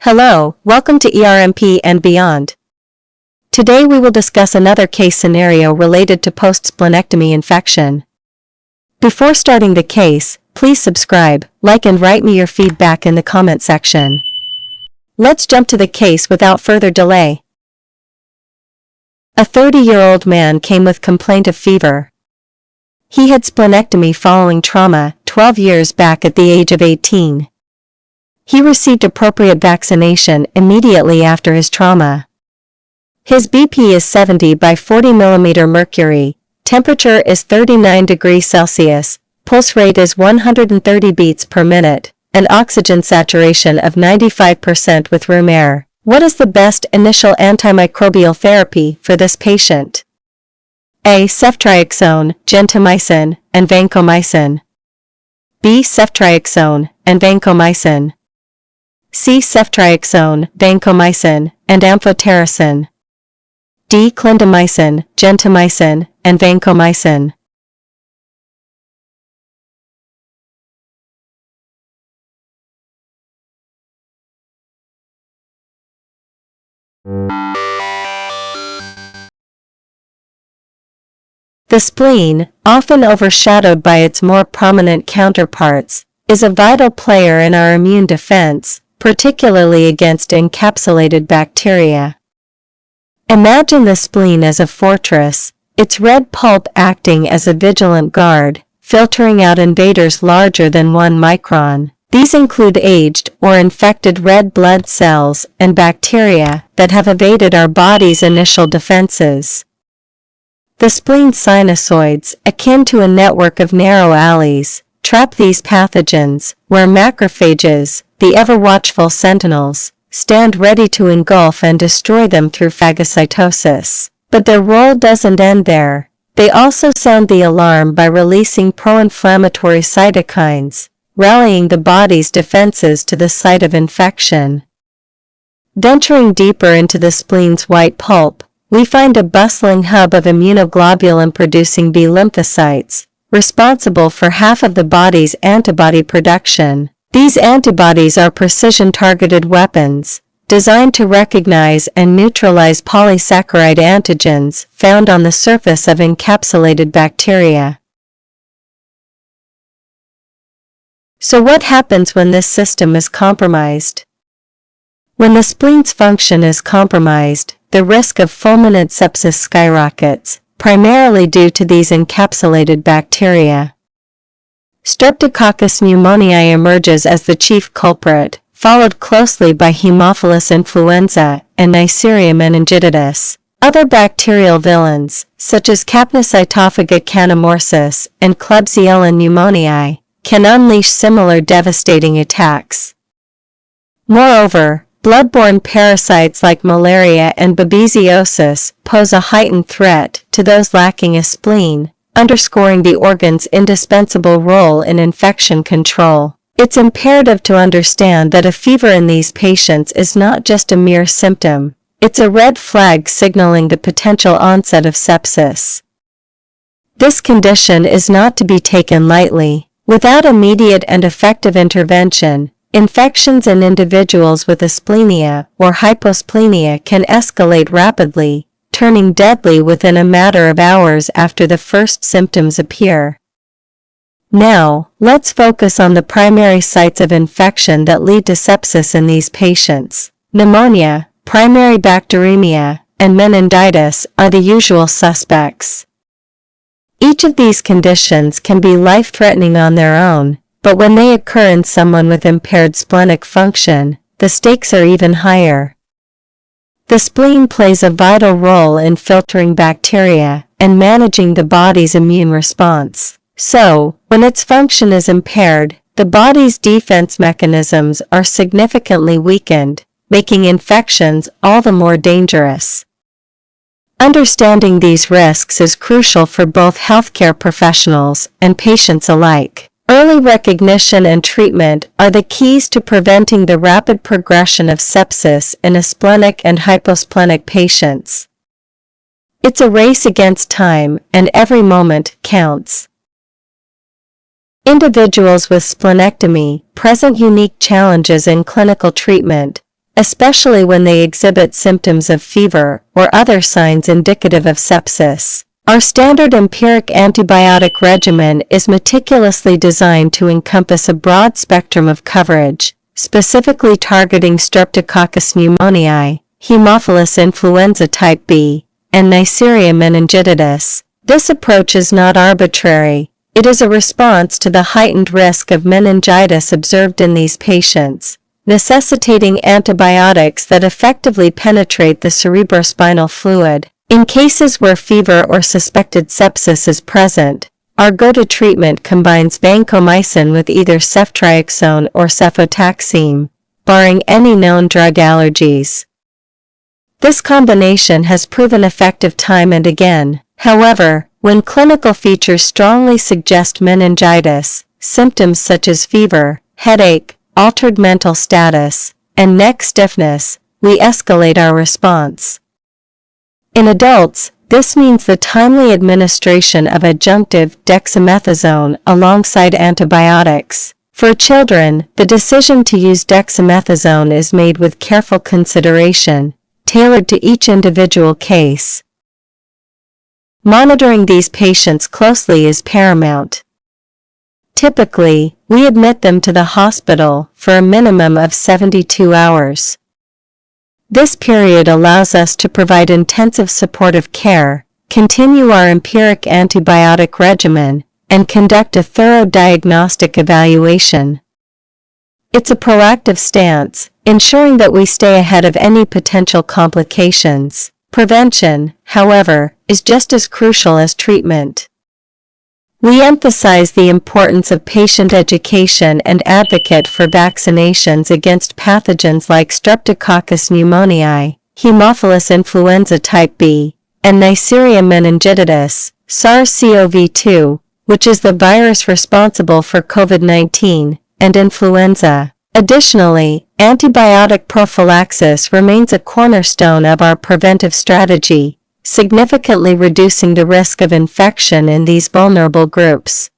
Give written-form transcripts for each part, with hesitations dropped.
Hello, welcome to ERMP and beyond. Today we will discuss another case scenario related to post-splenectomy infection. Before starting the case, please subscribe, like and write me your feedback in the comment section. Let's jump to the case without further delay. A 30-year-old man came with complaint of fever. He had splenectomy following trauma 12 years back at the age of 18. He received appropriate vaccination immediately after his trauma. His BP is 70 by 40 mm mercury, temperature is 39 degrees Celsius, pulse rate is 130 beats per minute, and oxygen saturation of 95% with room air. What is the best initial antimicrobial therapy for this patient? A. Ceftriaxone, gentamicin, and vancomycin. B. Ceftriaxone, and vancomycin. C. Ceftriaxone, vancomycin, and amphotericin. D. Clindamycin, gentamicin, and vancomycin. The spleen, often overshadowed by its more prominent counterparts, is a vital player in our immune defense, particularly against encapsulated bacteria. Imagine the spleen as a fortress, its red pulp acting as a vigilant guard, filtering out invaders larger than 1 micron. These include aged or infected red blood cells and bacteria that have evaded our body's initial defenses. The spleen's sinusoids, akin to a network of narrow alleys, trap these pathogens, where macrophages, the ever-watchful sentinels, stand ready to engulf and destroy them through phagocytosis. But their role doesn't end there. They also sound the alarm by releasing pro-inflammatory cytokines, rallying the body's defenses to the site of infection. Venturing deeper into the spleen's white pulp, we find a bustling hub of immunoglobulin-producing B lymphocytes, responsible for half of the body's antibody production. These antibodies are precision-targeted weapons, designed to recognize and neutralize polysaccharide antigens found on the surface of encapsulated bacteria. So what happens when this system is compromised? When the spleen's function is compromised, the risk of fulminant sepsis skyrockets, primarily due to these encapsulated bacteria. Streptococcus pneumoniae emerges as the chief culprit, followed closely by Haemophilus influenza and Neisseria meningitidis. Other bacterial villains, such as Capnocytophaga canomorsus and Klebsiella pneumoniae, can unleash similar devastating attacks. Moreover, blood-borne parasites like malaria and babesiosis pose a heightened threat to those lacking a spleen, underscoring the organ's indispensable role in infection control. It's imperative to understand that a fever in these patients is not just a mere symptom, it's a red flag signaling the potential onset of sepsis. This condition is not to be taken lightly. Without immediate and effective intervention, infections in individuals with asplenia or hyposplenia can escalate rapidly, turning deadly within a matter of hours after the first symptoms appear. Now, let's focus on the primary sites of infection that lead to sepsis in these patients. Pneumonia, primary bacteremia, and meningitis are the usual suspects. Each of these conditions can be life-threatening on their own, but when they occur in someone with impaired splenic function, the stakes are even higher. The spleen plays a vital role in filtering bacteria and managing the body's immune response. So, when its function is impaired, the body's defense mechanisms are significantly weakened, making infections all the more dangerous. Understanding these risks is crucial for both healthcare professionals and patients alike. Early recognition and treatment are the keys to preventing the rapid progression of sepsis in asplenic and hyposplenic patients. It's a race against time, and every moment counts. Individuals with splenectomy present unique challenges in clinical treatment, especially when they exhibit symptoms of fever or other signs indicative of sepsis. Our standard empiric antibiotic regimen is meticulously designed to encompass a broad spectrum of coverage, specifically targeting Streptococcus pneumoniae, Haemophilus influenza type B, and Neisseria meningitidis. This approach is not arbitrary. It is a response to the heightened risk of meningitis observed in these patients, necessitating antibiotics that effectively penetrate the cerebrospinal fluid. In cases where fever or suspected sepsis is present, our go-to treatment combines vancomycin with either ceftriaxone or cefotaxime, barring any known drug allergies. This combination has proven effective time and again. However, when clinical features strongly suggest meningitis, symptoms such as fever, headache, altered mental status, and neck stiffness, we escalate our response. In adults, this means the timely administration of adjunctive dexamethasone alongside antibiotics. For children, the decision to use dexamethasone is made with careful consideration, tailored to each individual case. Monitoring these patients closely is paramount. Typically, we admit them to the hospital for a minimum of 72 hours. This period allows us to provide intensive supportive care, continue our empiric antibiotic regimen, and conduct a thorough diagnostic evaluation. It's a proactive stance, ensuring that we stay ahead of any potential complications. Prevention, however, is just as crucial as treatment. We emphasize the importance of patient education and advocate for vaccinations against pathogens like Streptococcus pneumoniae, Haemophilus influenza type B, and Neisseria meningitidis, SARS-CoV-2, which is the virus responsible for COVID-19, and influenza. Additionally, antibiotic prophylaxis remains a cornerstone of our preventive strategy, significantly reducing the risk of infection in these vulnerable groups.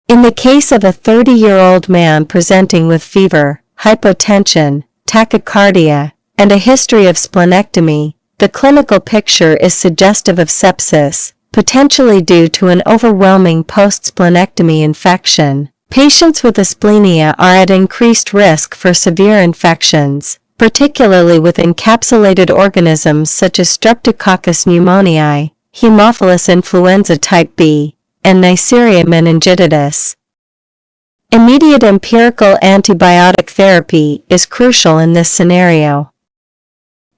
In the case of a 30-year-old man presenting with fever, hypotension, tachycardia, and a history of splenectomy, the clinical picture is suggestive of sepsis, potentially due to an overwhelming post-splenectomy infection. Patients with asplenia are at increased risk for severe infections, particularly with encapsulated organisms such as Streptococcus pneumoniae, Haemophilus influenza type B, and Neisseria meningitidis. Immediate empirical antibiotic therapy is crucial in this scenario.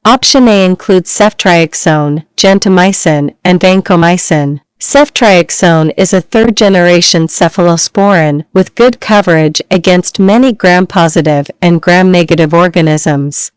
Option A includes ceftriaxone, gentamicin, and vancomycin. Ceftriaxone is a third-generation cephalosporin with good coverage against many gram-positive and gram-negative organisms.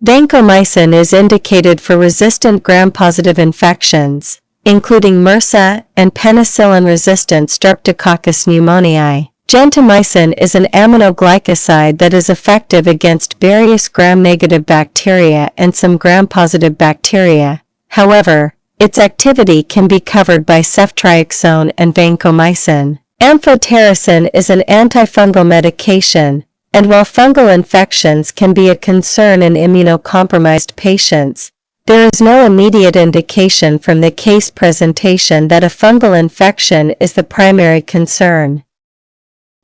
Vancomycin is indicated for resistant gram-positive infections, including MRSA and penicillin-resistant Streptococcus pneumoniae. Gentamicin is an aminoglycoside that is effective against various gram-negative bacteria and some gram-positive bacteria. However, its activity can be covered by ceftriaxone and vancomycin. Amphotericin is an antifungal medication, and while fungal infections can be a concern in immunocompromised patients, there is no immediate indication from the case presentation that a fungal infection is the primary concern.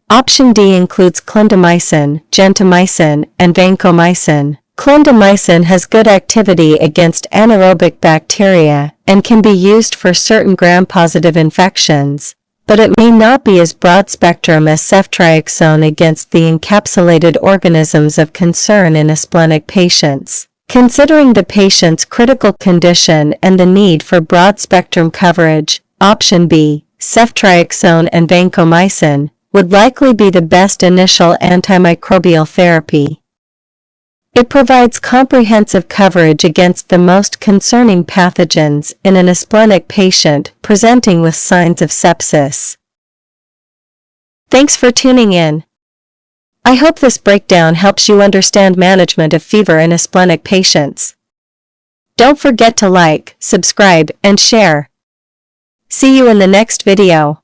Option D includes clindamycin, gentamicin, and vancomycin. Clindamycin has good activity against anaerobic bacteria and can be used for certain gram-positive infections, but it may not be as broad-spectrum as ceftriaxone against the encapsulated organisms of concern in asplenic patients. Considering the patient's critical condition and the need for broad-spectrum coverage, option B, ceftriaxone and vancomycin, would likely be the best initial antimicrobial therapy. It provides comprehensive coverage against the most concerning pathogens in an asplenic patient presenting with signs of sepsis. Thanks for tuning in. I hope this breakdown helps you understand management of fever in asplenic patients. Don't forget to like, subscribe, and share. See you in the next video.